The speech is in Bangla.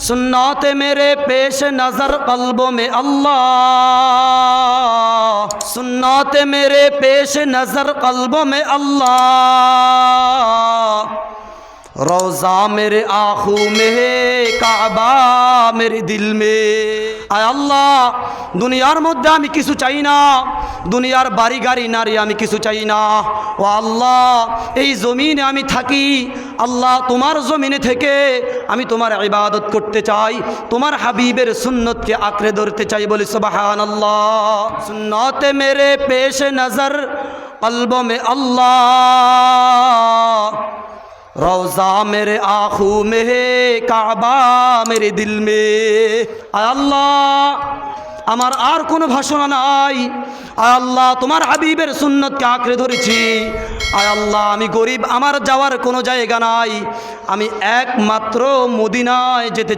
सुन्नत मेरे पेश नज़र क़ल्बों में अल्लाह, सुन्नत मेरे पेश नज़र क़ल्बों में अल्लाह, रोज़ा मेरे आँखों में है, काबा मेरे दिल में। आय अल्लाह दुनियार मध्य आमी किछु चाই না, দুনিয়ার বাড়ি গাড়ি নারী আমি কিছু চাই না। ও আল্লাহ এই জমিনে আমি থাকি, আল্লাহ তোমার জমিনে থেকে আমি তোমার ইবাদত করতে চাই, তোমার হাবিবের সুন্নতকে আঁকড়ে ধরতে চাই। বলি সুবহানাল্লাহ। সুন্নতে মেরে পেশ নজর কলবों में अल्लाह, रोज़ा मेरे आँखों में है, काबा मेरे दिल में। आय अल्लाह আমার আর কোনো ভাষণা নাই। আয় আল্লাহ তোমার হাবিবের সুন্নতকে আঁকড়ে ধরেছি। আয় আল্লাহ আমি গরিব, আমার যাওয়ার কোনো জায়গা নাই, আমি একমাত্র মদিনায় যেতে